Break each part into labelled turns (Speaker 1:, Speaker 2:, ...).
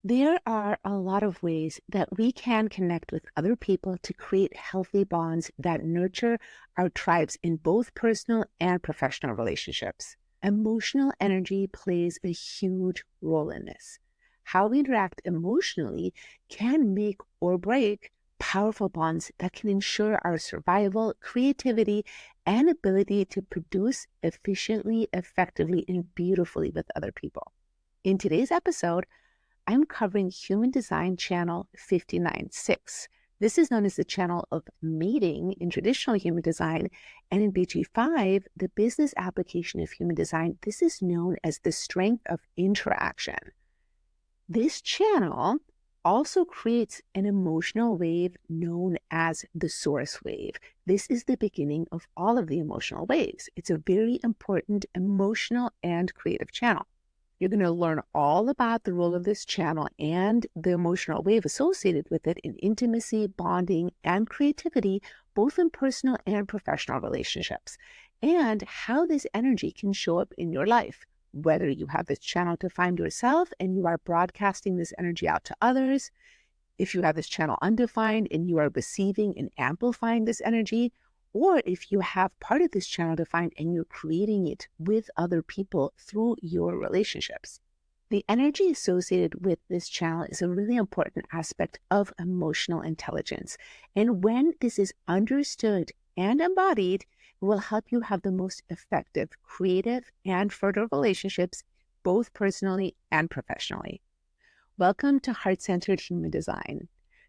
Speaker 1: There are a lot of ways that we can connect with other people to create healthy bonds that nurture our tribes in both personal and professional relationships. Emotional energy plays a huge role in this. How we interact emotionally can make or break powerful bonds that can ensure our survival, creativity, and ability to produce efficiently, effectively, and beautifully with other people. In today's episode, I'm covering Human Design Channel 59.6. This is known as the channel of mating in traditional human design. And in BG5, the business application of human design, this is known as the strength of interaction. This channel also creates an emotional wave known as the source wave. This is the beginning of all of the emotional waves. It's a very important emotional and creative channel. You're going to learn all about the role of this channel and the emotional wave associated with it in intimacy, bonding, and creativity, both in personal and professional relationships, and how this energy can show up in your life. Whether you have this channel to find yourself and you are broadcasting this energy out to others, if you have this channel undefined and you are receiving and amplifying this energy, or if you have part of this channel defined and you're creating it with other people through your relationships. The energy associated with this channel is a really important aspect of emotional intelligence. And when this is understood and embodied, it will help you have the most effective, creative, and fertile relationships, both personally and professionally. Welcome to Heart-Centered Human Design,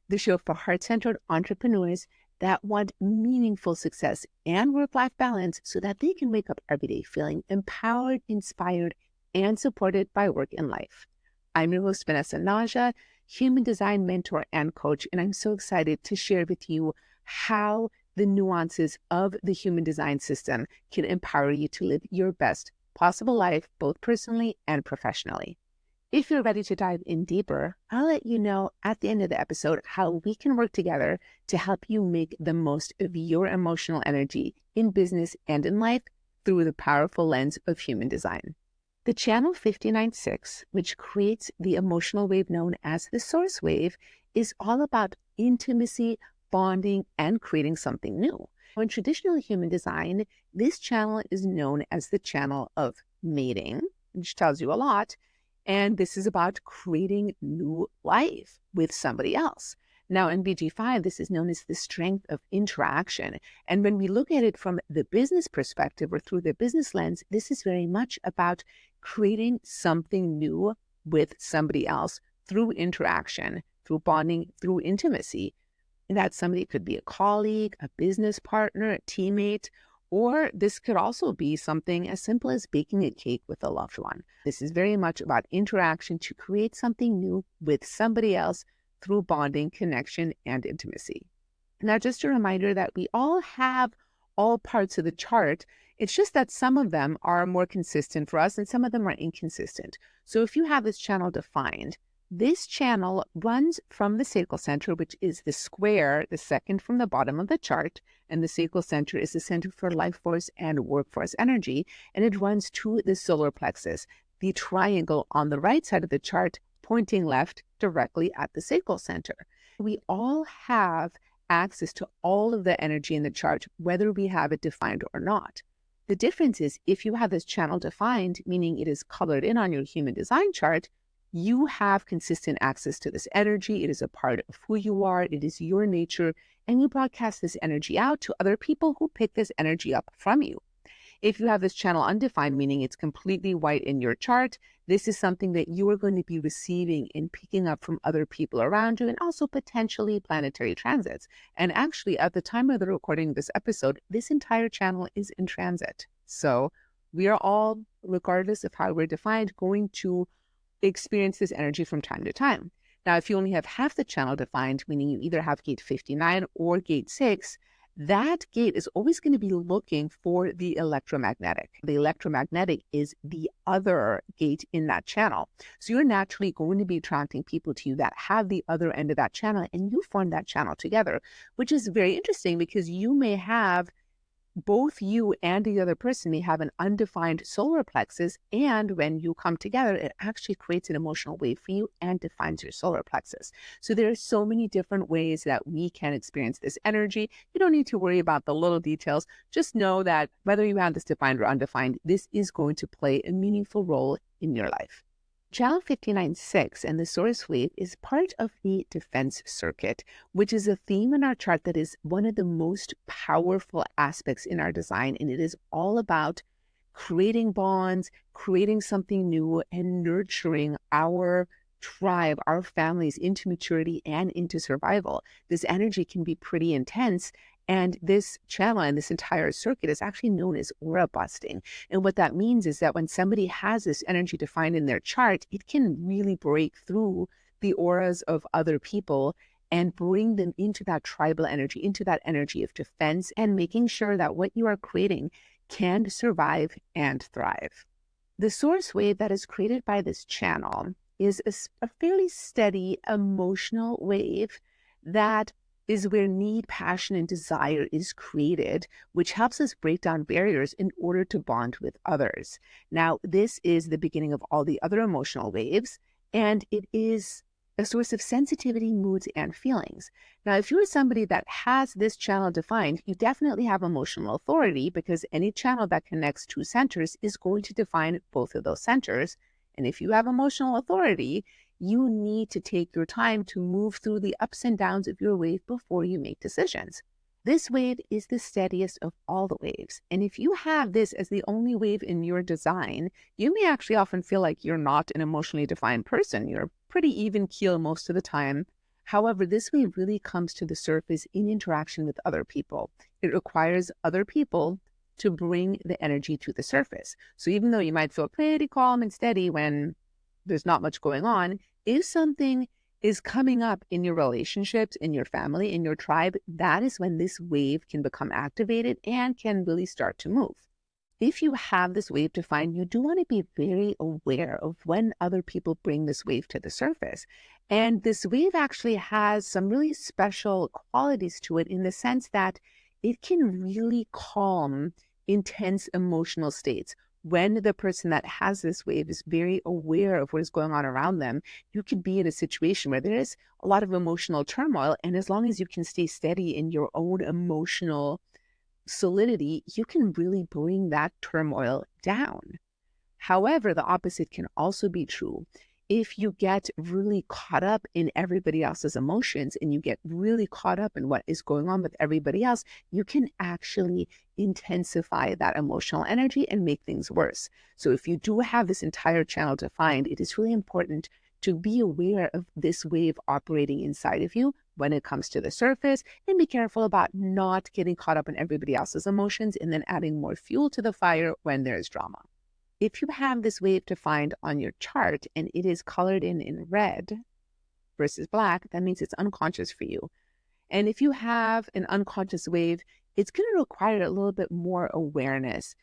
Speaker 1: the show for heart-centered entrepreneurs that want meaningful success and work-life balance so that they can wake up every day feeling empowered, inspired, and supported by work and life. I'm your host, Vanessa Naja, human design mentor and coach, and I'm so excited to share with you how the nuances of the human design system can empower you to live your best possible life, both personally and professionally. If you're ready to dive in deeper, I'll let you know at the end of the episode how we can work together to help you make the most of your emotional energy in business and in life through the powerful lens of human design. The channel 59.6, which creates the emotional wave known as the source wave, is all about intimacy, bonding, and creating something new. In traditional human design, this channel is known as the channel of mating, which tells you a lot. And this is about creating new life with somebody else. Now, in BG5, this is known as the strength of interaction. And when we look at it from the business perspective or through the business lens, this is very much about creating something new with somebody else through interaction, through bonding, through intimacy. And that somebody could be a colleague, a business partner, a teammate, or this could also be something as simple as baking a cake with a loved one. This is very much about interaction to create something new with somebody else through bonding, connection, and intimacy. Now, just a reminder that we all have all parts of the chart. It's just that some of them are more consistent for us and some of them are inconsistent. So if you have this channel defined, this channel runs from the sacral center, which is the square, the second from the bottom of the chart, and the sacral center is the center for life force and workforce energy, and it runs to the solar plexus, the triangle on the right side of the chart, pointing left directly at the sacral center. We all have access to all of the energy in the chart, whether we have it defined or not. The difference is if you have this channel defined, meaning it is colored in on your human design chart, you have consistent access to this energy. It is a part of who you are. It is your nature. And you broadcast this energy out to other people who pick this energy up from you. If you have this channel undefined, meaning it's completely white in your chart, this is something that you are going to be receiving and picking up from other people around you and also potentially planetary transits. And actually, at the time of the recording of this episode, this entire channel is in transit. So we are all, regardless of how we're defined, going to experience this energy from time to time. Now, if you only have half the channel defined, meaning you either have gate 59 or gate 6, that gate is always going to be looking for the electromagnetic. The electromagnetic is the other gate in that channel. So you're naturally going to be attracting people to you that have the other end of that channel, and you form that channel together, which is very interesting because you may have both you and the other person may have an undefined solar plexus. And when you come together, it actually creates an emotional wave for you and defines your solar plexus. So there are so many different ways that we can experience this energy. You don't need to worry about the little details. Just know that whether you have this defined or undefined, this is going to play a meaningful role in your life. Channel 59.6 and the source wave is part of the defense circuit, which is a theme in our chart that is one of the most powerful aspects in our design. And it is all about creating bonds, creating something new, and nurturing our tribe, our families into maturity and into survival. This energy can be pretty intense. And this channel and this entire circuit is actually known as aura busting. And what that means is that when somebody has this energy defined in their chart, it can really break through the auras of other people and bring them into that tribal energy, into that energy of defense, and making sure that what you are creating can survive and thrive. The source wave that is created by this channel is a fairly steady emotional wave that is where need, passion, and desire is created, which helps us break down barriers in order to bond with others. Now, this is the beginning of all the other emotional waves, and it is a source of sensitivity, moods, and feelings. Now, if you're somebody that has this channel defined, you definitely have emotional authority, because any channel that connects two centers is going to define both of those centers. And if you have emotional authority, you need to take your time to move through the ups and downs of your wave before you make decisions. This wave is the steadiest of all the waves. And if you have this as the only wave in your design, you may actually often feel like you're not an emotionally defined person. You're pretty even keel most of the time. However, this wave really comes to the surface in interaction with other people. It requires other people to bring the energy to the surface. So even though you might feel pretty calm and steady when there's not much going on, if something is coming up in your relationships, in your family, in your tribe, that is when this wave can become activated and can really start to move. If you have this wave defined, you do want to be very aware of when other people bring this wave to the surface. And this wave actually has some really special qualities to it, in the sense that it can really calm intense emotional states. When the person that has this wave is very aware of what is going on around them, you could be in a situation where there is a lot of emotional turmoil. And as long as you can stay steady in your own emotional solidity, you can really bring that turmoil down. However, the opposite can also be true. If you get really caught up in everybody else's emotions and you get really caught up in what is going on with everybody else, you can actually intensify that emotional energy and make things worse. So if you do have this entire channel defined, it is really important to be aware of this wave operating inside of you when it comes to the surface, and be careful about not getting caught up in everybody else's emotions and then adding more fuel to the fire when there's drama. If you have this wave defined on your chart and it is colored in red versus black, that means it's unconscious for you. And if you have an unconscious wave, it's going to require a little bit more awareness.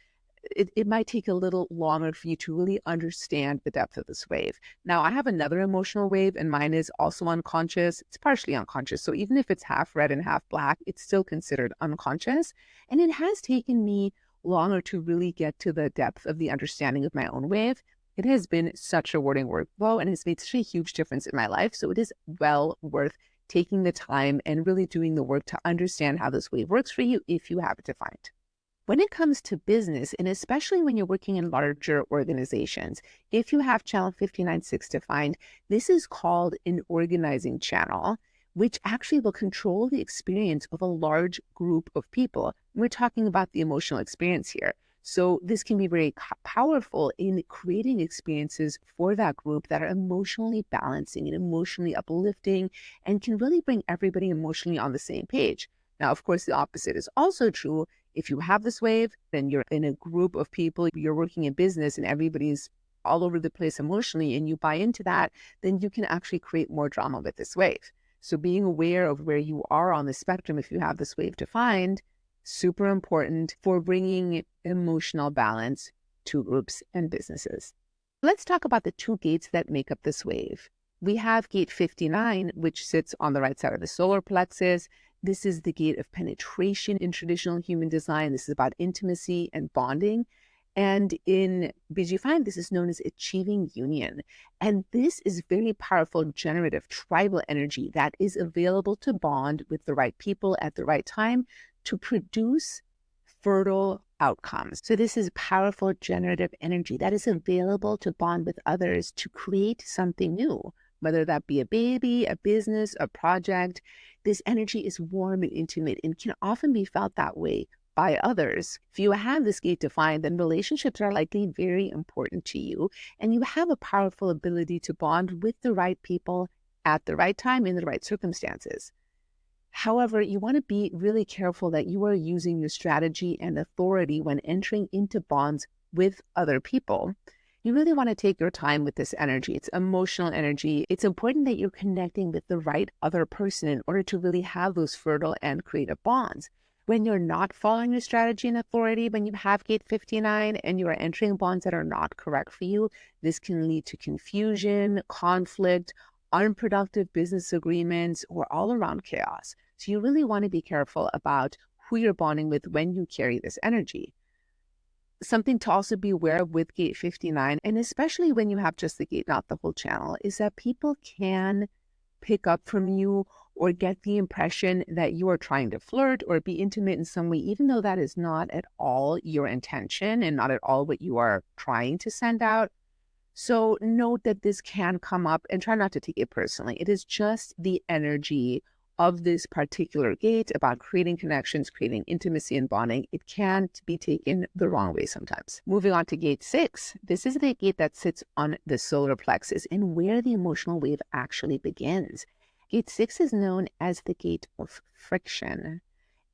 Speaker 1: It might take a little longer for you to really understand the depth of this wave. Now, I have another emotional wave, and mine is also unconscious. It's partially unconscious. So even if it's half red and half black, it's still considered unconscious. And it has taken me longer to really get to the depth of the understanding of my own wave. It has been such a rewarding workflow and has made such a huge difference in my life. So it is well worth taking the time and really doing the work to understand how this wave works for you if you have it defined. When it comes to business, and especially when you're working in larger organizations, if you have channel 59.6 defined, this is called an organizing channel, which actually will control the experience of a large group of people. We're talking about the emotional experience here. So this can be very powerful in creating experiences for that group that are emotionally balancing and emotionally uplifting, and can really bring everybody emotionally on the same page. Now, of course, the opposite is also true. If you have this wave, then you're in a group of people, you're working in business and everybody's all over the place emotionally, and you buy into that, then you can actually create more drama with this wave. So being aware of where you are on the spectrum, if you have this wave defined, super important for bringing emotional balance to groups and businesses. Let's talk about the two gates that make up this wave. We have gate 59, which sits on the right side of the solar plexus. This is the gate of penetration in traditional human design. This is about intimacy and bonding. And in BG5, this is known as achieving union. And this is very powerful, generative, tribal energy that is available to bond with the right people at the right time to produce fertile outcomes. So this is powerful, generative energy that is available to bond with others to create something new, whether that be a baby, a business, a project. This energy is warm and intimate and can often be felt that way by others. If you have this gate defined, then relationships are likely very important to you, and you have a powerful ability to bond with the right people at the right time in the right circumstances. However, you want to be really careful that you are using your strategy and authority when entering into bonds with other people. You really want to take your time with this energy. It's emotional energy. It's important that you're connecting with the right other person in order to really have those fertile and creative bonds. When you're not following your strategy and authority, when you have gate 59 and you are entering bonds that are not correct for you, this can lead to confusion, conflict, unproductive business agreements, or all around chaos. So you really want to be careful about who you're bonding with when you carry this energy. Something to also be aware of with gate 59, and especially when you have just the gate, not the whole channel, is that people can pick up from you or get the impression that you are trying to flirt or be intimate in some way, even though that is not at all your intention and not at all what you are trying to send out. So note that this can come up and try not to take it personally. It is just the energy of this particular gate about creating connections, creating intimacy and bonding. It can be taken the wrong way sometimes. Moving on to gate 6. This is the gate that sits on the solar plexus and where the emotional wave actually begins. Gate 6 is known as the gate of friction.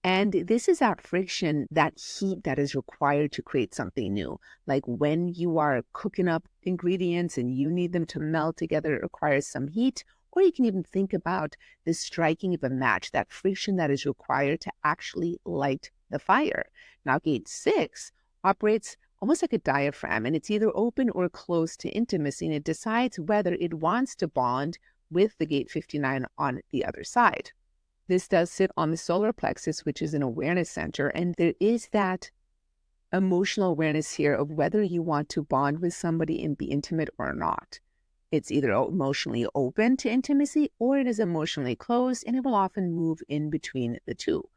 Speaker 1: And this is that friction, that heat that is required to create something new. Like when you are cooking up ingredients and you need them to meld together, it requires some heat. Or you can even think about the striking of a match, that friction that is required to actually light the fire. Now, gate 6 operates almost like a diaphragm, and it's either open or closed to intimacy, and it decides whether it wants to bond with the gate 59 on the other side. This does sit on the solar plexus, which is an awareness center, and there is that emotional awareness here of whether you want to bond with somebody and be intimate or not. It's either emotionally open to intimacy or it is emotionally closed, and it will often move in between the two.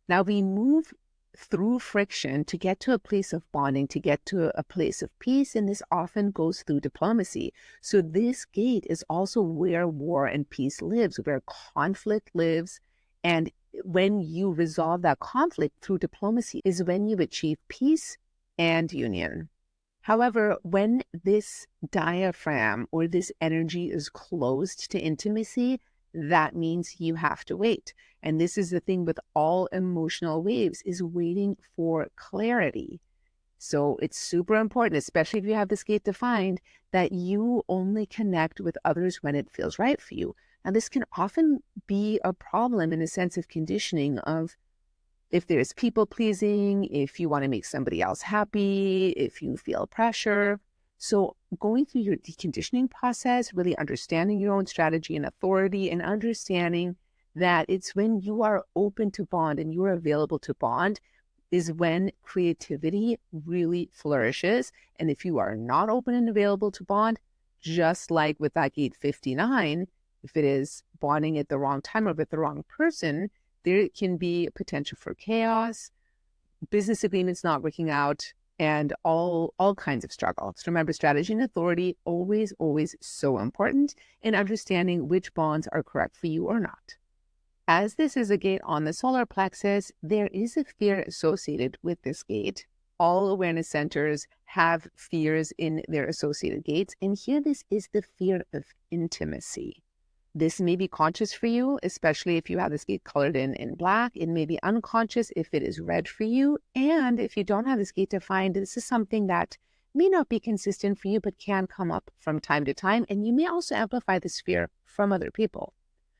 Speaker 1: Now, we move through friction to get to a place of bonding, to get to a place of peace, and this often goes through diplomacy. So this gate is also where war and peace lives, where conflict lives, and when you resolve that conflict through diplomacy is when you achieve peace and union. However, when this diaphragm or this energy is closed to intimacy, that means you have to wait. And this is the thing with all emotional waves, is waiting for clarity. So it's super important, especially if you have this gate defined, that you only connect with others when it feels right for you. And this can often be a problem in a sense of conditioning of, if there's people pleasing, if you want to make somebody else happy, if you feel pressure. So going through your deconditioning process, really understanding your own strategy and authority, and understanding that it's when you are open to bond and you are available to bond is when creativity really flourishes. And if you are not open and available to bond, just like with that gate 59, if it is bonding at the wrong time or with the wrong person, there can be potential for chaos, business agreements not working out, and all kinds of struggles. So remember, strategy and authority, always so important in understanding which bonds are correct for you or not. As this is a gate on the solar plexus, there is a fear associated with this gate. All awareness centers have fears in their associated gates, and here this is the fear of intimacy. This may be conscious for you, especially if you have this gate colored in black. It may be unconscious if it is red for you. And if you don't have this gate defined, this is something that may not be consistent for you, but can come up from time to time. And you may also amplify this fear from other people.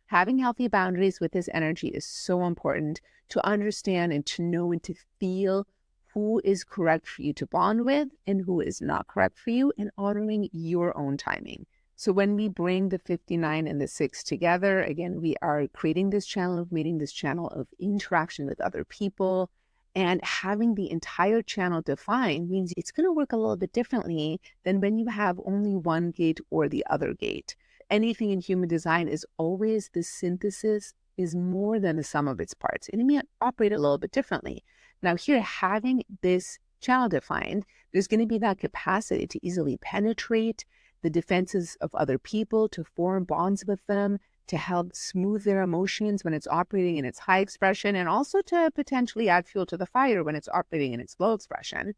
Speaker 1: Having healthy boundaries with this energy is so important to understand and to know and to feel who is correct for you to bond with and who is not correct for you, and honoring your own timing. So when we bring the 59 and the 6 together, again, we are creating this channel of meeting, this channel of interaction with other people. And having the entire channel defined means it's going to work a little bit differently than when you have only one gate or the other gate. Anything in human design is always the synthesis is more than the sum of its parts. And it may operate a little bit differently. Now here, having this channel defined, there's going to be that capacity to easily penetrate the defenses of other people, to form bonds with them, to help smooth their emotions when it's operating in its high expression, and also to potentially add fuel to the fire when it's operating in its low expression.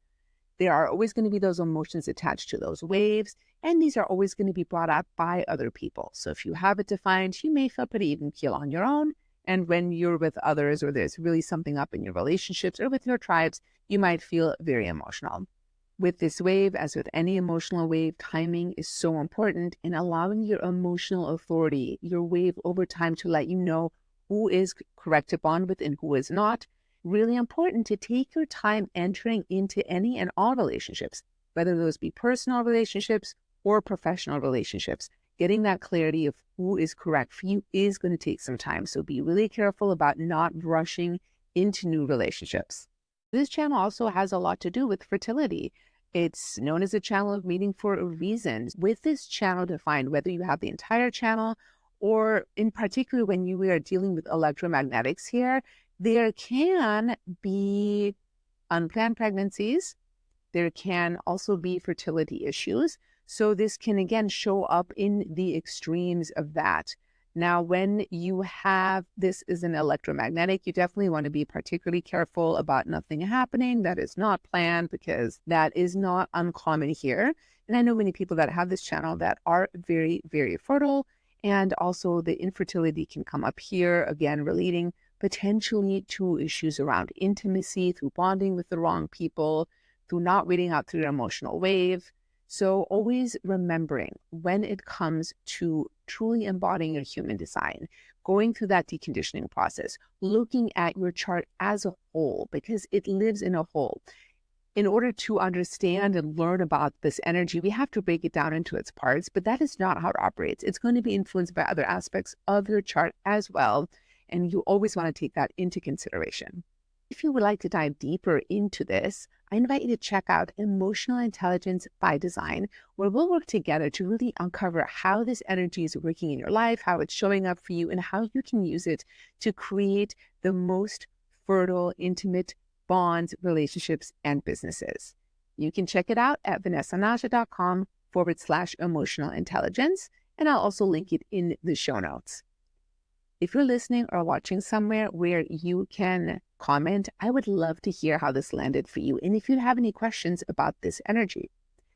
Speaker 1: There are always going to be those emotions attached to those waves, and these are always going to be brought up by other people. So if you have it defined, you may feel pretty even keel on your own. And when you're with others, or there's really something up in your relationships or with your tribes, you might feel very emotional. With this wave, as with any emotional wave, timing is so important in allowing your emotional authority, your wave over time, to let you know who is correct to bond with and who is not. Really important to take your time entering into any and all relationships, whether those be personal relationships or professional relationships. Getting that clarity of who is correct for you is going to take some time. So be really careful about not rushing into new relationships. This channel also has a lot to do with fertility. It's known as a channel of meeting for a reason. With this channel defined, whether you have the entire channel or in particular when you are dealing with electromagnetics here, there can be unplanned pregnancies. There can also be fertility issues. So this can again show up in the extremes of that. Now, when you have this as an electromagnetic, you definitely want to be particularly careful about nothing happening that is not planned, because that is not uncommon here. And I know many people that have this channel that are very, very fertile. And also the infertility can come up here, again, relating potentially to issues around intimacy, through bonding with the wrong people, through not reading out through your emotional wave. So always remembering when it comes to truly embodying your human design, going through that deconditioning process, looking at your chart as a whole, because it lives in a whole. In order to understand and learn about this energy, we have to break it down into its parts, but that is not how it operates. It's going to be influenced by other aspects of your chart as well, and you always want to take that into consideration. If you would like to dive deeper into this, I invite you to check out Emotional Intelligence by Design, where we'll work together to really uncover how this energy is working in your life, how it's showing up for you, and how you can use it to create the most fertile, intimate bonds, relationships, and businesses. You can check it out at vanessanaja.com/emotional intelligence, and I'll also link it in the show notes. If you're listening or watching somewhere where you can comment, I would love to hear how this landed for you. And if you have any questions about this energy,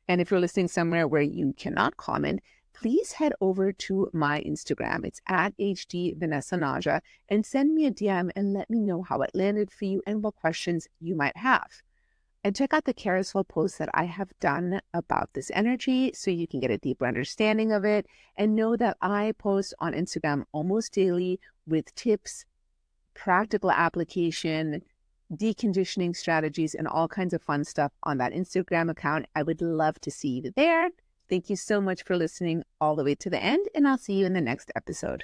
Speaker 1: and if you're listening somewhere where you cannot comment, please head over to my Instagram. It's at @HDVanessaNaja, and send me a DM and let me know how it landed for you and what questions you might have. And check out the carousel posts that I have done about this energy so you can get a deeper understanding of it, and know that I post on Instagram almost daily with tips, practical application, deconditioning strategies, and all kinds of fun stuff on that Instagram account. I would love to see you there. Thank you so much for listening all the way to the end, and I'll see you in the next episode.